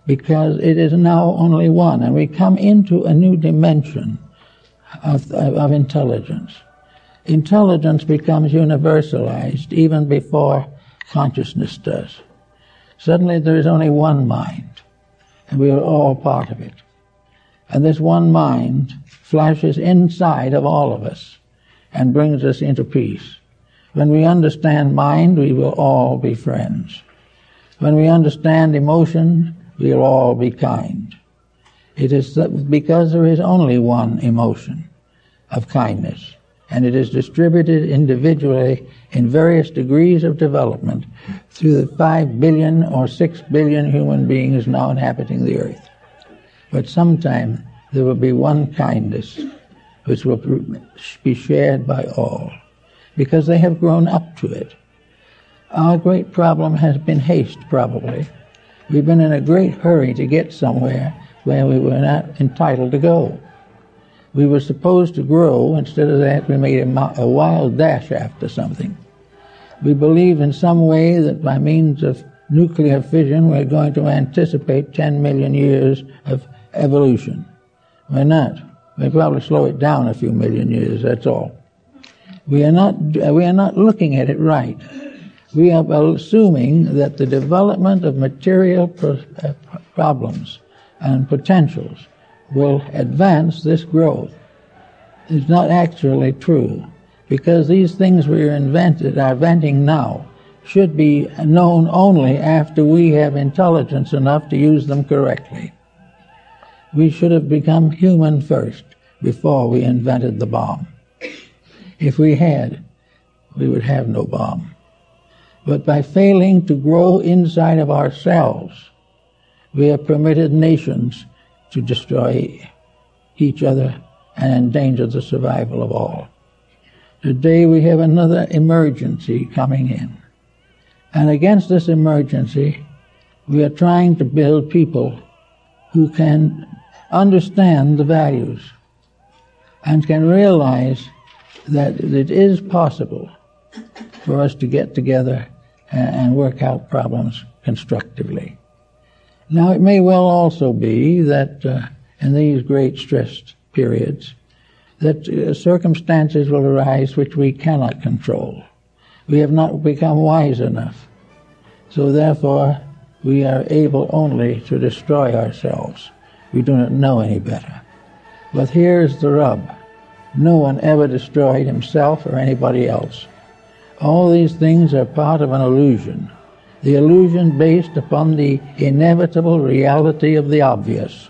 because it is now only one, and we come into a new dimension of intelligence. Intelligence becomes universalized even before consciousness does. Suddenly there is only one mind, and we are all part of it. And this one mind flashes inside of all of us and brings us into peace. When we understand mind, we will all be friends. When we understand emotion, we will all be kind. It is because there is only one emotion of kindness, and it is distributed individually in various degrees of development through the 5 billion or 6 billion human beings now inhabiting the earth. But sometime there will be one kindness which will be shared by all, because they have grown up to it. Our great problem has been haste, probably. We've been in a great hurry to get somewhere where we were not entitled to go. We were supposed to grow. Instead of that, we made a wild dash after something. We believe in some way that by means of nuclear fission, we're going to anticipate 10 million years of evolution. We're not. We'll probably slow it down a few million years, that's all. We are not looking at it right. We are assuming that the development of material problems and potentials will advance this growth. It's not actually true, because these things we are inventing now should be known only after we have intelligence enough to use them correctly. We should have become human first before we invented the bomb. If we had, we would have no bomb. But by failing to grow inside of ourselves, we have permitted nations to destroy each other and endanger the survival of all. Today we have another emergency coming in. And against this emergency, we are trying to build people who can understand the values and can realize that it is possible for us to get together and work out problems constructively. Now, it may well also be that in these great stressed periods, that circumstances will arise which we cannot control. We have not become wise enough. So therefore, we are able only to destroy ourselves. We do not know any better. But here's the rub. No one ever destroyed himself or anybody else. All these things are part of an illusion. The illusion based upon the inevitable reality of the obvious,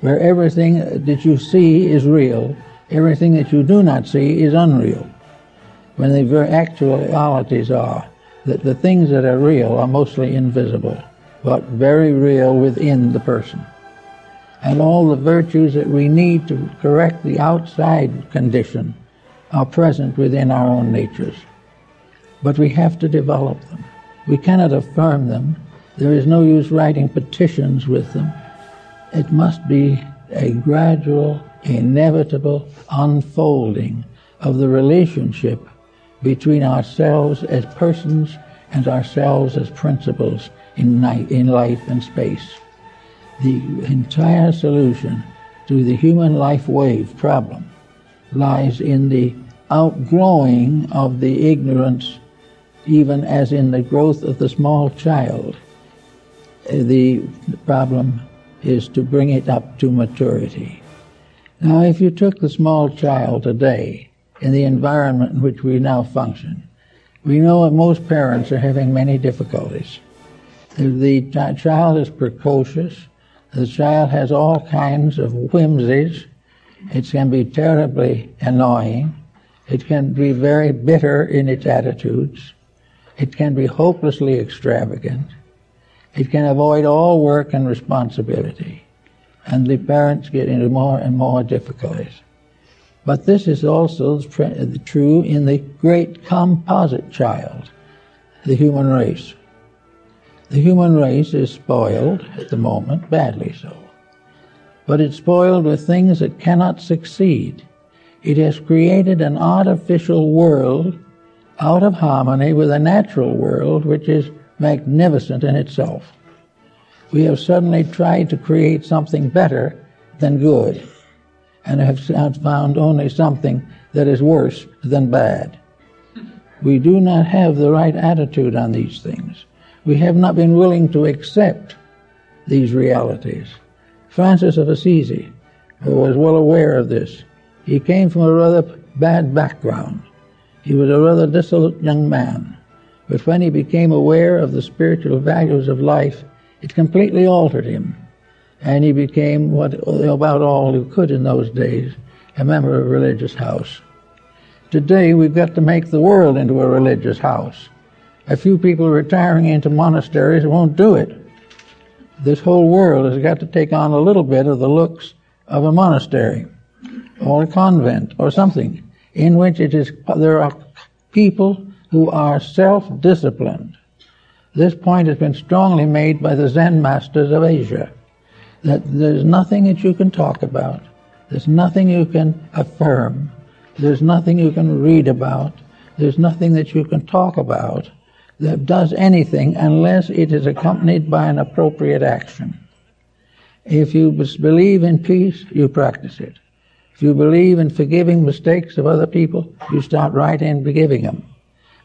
where everything that you see is real, everything that you do not see is unreal. When the very actualities are that the things that are real are mostly invisible, but very real within the person. And all the virtues that we need to correct the outside condition are present within our own natures. But we have to develop them. We cannot affirm them. There is no use writing petitions with them. It must be a gradual, inevitable unfolding of the relationship between ourselves as persons and ourselves as principles in life and space. The entire solution to the human life wave problem lies in the outgrowing of the ignorance, even as in the growth of the small child. The problem is to bring it up to maturity. Now, if you took the small child today in the environment in which we now function, we know that most parents are having many difficulties. The child is precocious. The child has all kinds of whimsies. It can be terribly annoying. It can be very bitter in its attitudes. It can be hopelessly extravagant. It can avoid all work and responsibility. And the parents get into more and more difficulties. But this is also true in the great composite child, the human race. The human race is spoiled at the moment, badly so. But it's spoiled with things that cannot succeed. It has created an artificial world out of harmony with a natural world which is magnificent in itself. We have suddenly tried to create something better than good, and have found only something that is worse than bad. We do not have the right attitude on these things. We have not been willing to accept these realities. Francis of Assisi was well aware of this. He came from a rather bad background. He was a rather dissolute young man. But when he became aware of the spiritual values of life, it completely altered him. And he became, about all who could in those days, a member of a religious house. Today, we've got to make the world into a religious house. A few people retiring into monasteries won't do it. This whole world has got to take on a little bit of the looks of a monastery or a convent or something in which there are people who are self-disciplined. This point has been strongly made by the Zen masters of Asia, that there's nothing that you can talk about, there's nothing you can affirm, there's nothing you can read about, there's nothing that you can talk about that does anything unless it is accompanied by an appropriate action. If you believe in peace, you practice it. If you believe in forgiving mistakes of other people, you start right in forgiving them.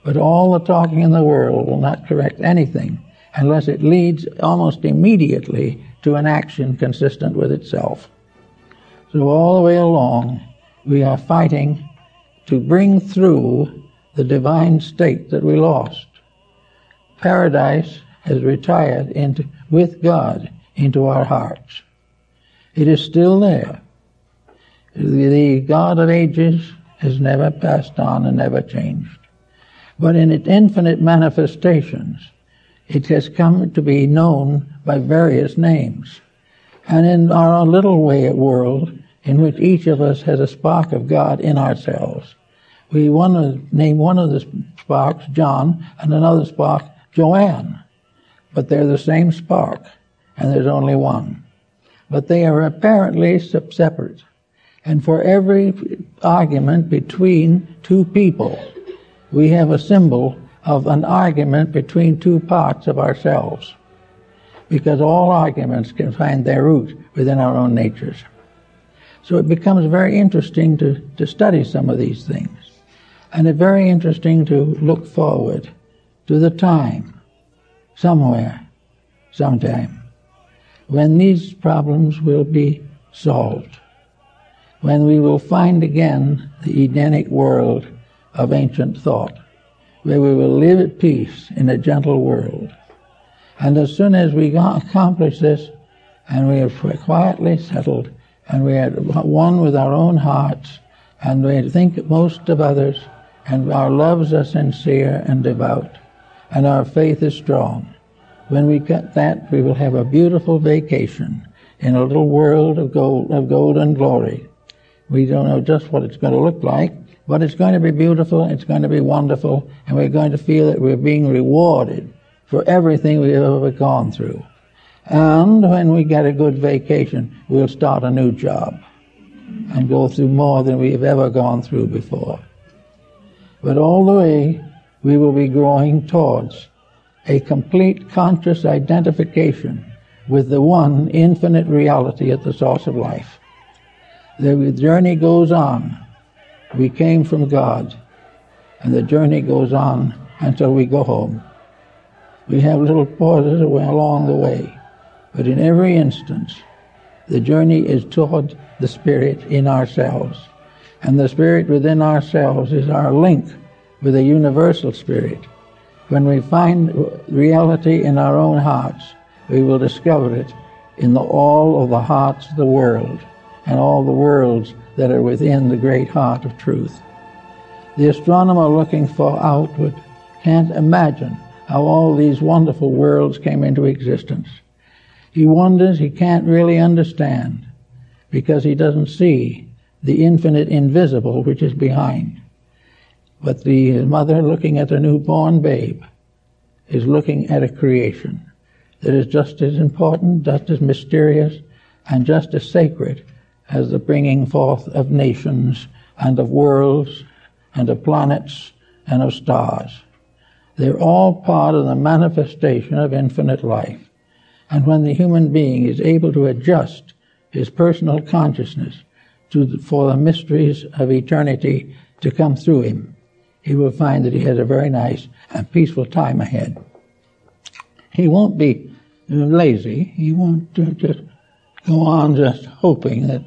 But all the talking in the world will not correct anything unless it leads almost immediately to an action consistent with itself. So all the way along, we are fighting to bring through the divine state that we lost. Paradise has retired with God into our hearts. It is still there. The God of ages has never passed on and never changed. But in its infinite manifestations, it has come to be known by various names. And in our little world, in which each of us has a spark of God in ourselves, we want to name one of the sparks John and another spark Joanne. But they're the same spark, and there's only one. But they are apparently separate. And for every argument between two people, we have a symbol of an argument between two parts of ourselves. Because all arguments can find their root within our own natures. So it becomes very interesting to study some of these things. And it's very interesting to look forward to the time, somewhere, sometime, when these problems will be solved. When we will find again the Edenic world of ancient thought, where we will live at peace in a gentle world. And as soon as we accomplish this, and we are quietly settled, and we are one with our own hearts, and we think most of others, and our loves are sincere and devout, and our faith is strong, when we get that, we will have a beautiful vacation in a little world of gold and glory. We don't know just what it's going to look like, but it's going to be beautiful, it's going to be wonderful, and we're going to feel that we're being rewarded for everything we've ever gone through. And when we get a good vacation, we'll start a new job and go through more than we've ever gone through before. But all the way, we will be growing towards a complete conscious identification with the one infinite reality at the source of life. The journey goes on. We came from God, and the journey goes on until we go home. We have little pauses along the way, but in every instance, the journey is toward the Spirit in ourselves. And the Spirit within ourselves is our link with a universal Spirit. When we find reality in our own hearts, we will discover it in all of the hearts of the world and all the worlds that are within the great heart of truth. The astronomer looking for outward can't imagine how all these wonderful worlds came into existence. He wonders, he can't really understand, because he doesn't see the infinite invisible which is behind. But the mother looking at a newborn babe is looking at a creation that is just as important, just as mysterious, and just as sacred as the bringing forth of nations and of worlds and of planets and of stars. They're all part of the manifestation of infinite life. And when the human being is able to adjust his personal consciousness for the mysteries of eternity to come through him, he will find that he has a very nice and peaceful time ahead. He won't be lazy. He won't just go on just hoping that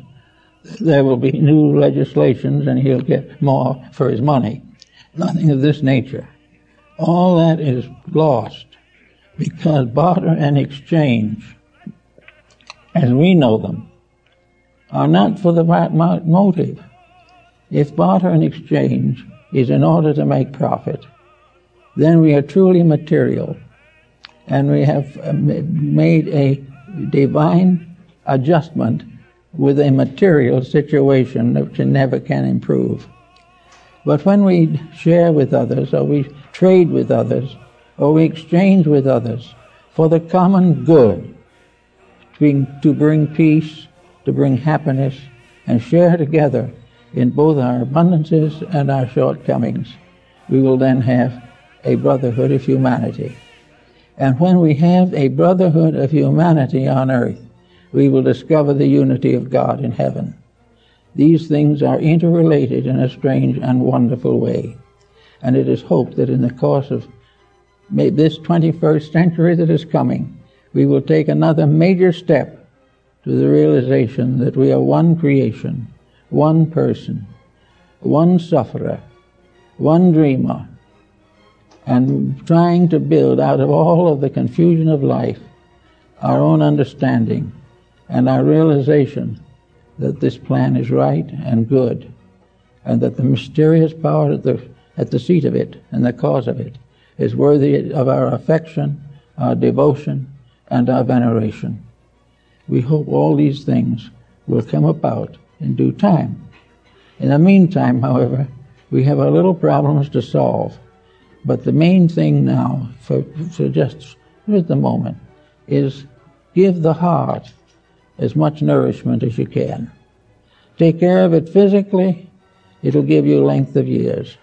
there will be new legislations and he'll get more for his money. Nothing of this nature. All that is lost because barter and exchange, as we know them, are not for the right motive. If barter and exchange is in order to make profit, then we are truly material, and we have made a divine adjustment with a material situation which never can improve. But when we share with others, or we trade with others, or we exchange with others for the common good, to bring peace, to bring happiness, and share together in both our abundances and our shortcomings, we will then have a brotherhood of humanity. And when we have a brotherhood of humanity on earth, we will discover the unity of God in heaven. These things are interrelated in a strange and wonderful way. And it is hoped that in the course of this 21st century that is coming, we will take another major step to the realization that we are one creation, one person, one sufferer, one dreamer, and trying to build out of all of the confusion of life our own understanding and our realization that this plan is right and good, and that the mysterious power at the at the seat of it and the cause of it, is worthy of our affection, our devotion, and our veneration. We hope all these things will come about in due time. In the meantime, however, we have our little problems to solve. But the main thing now, for just at the moment, is give the heart as much nourishment as you can. Take care of it physically, it'll give you length of years.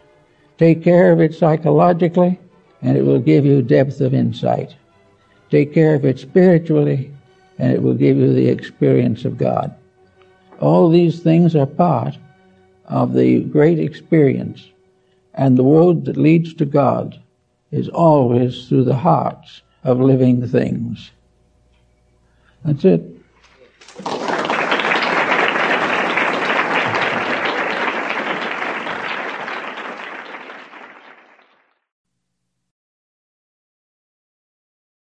Take care of it psychologically, and it will give you depth of insight. Take care of it spiritually, and it will give you the experience of God. All these things are part of the great experience, and the road that leads to God is always through the hearts of living things. That's it.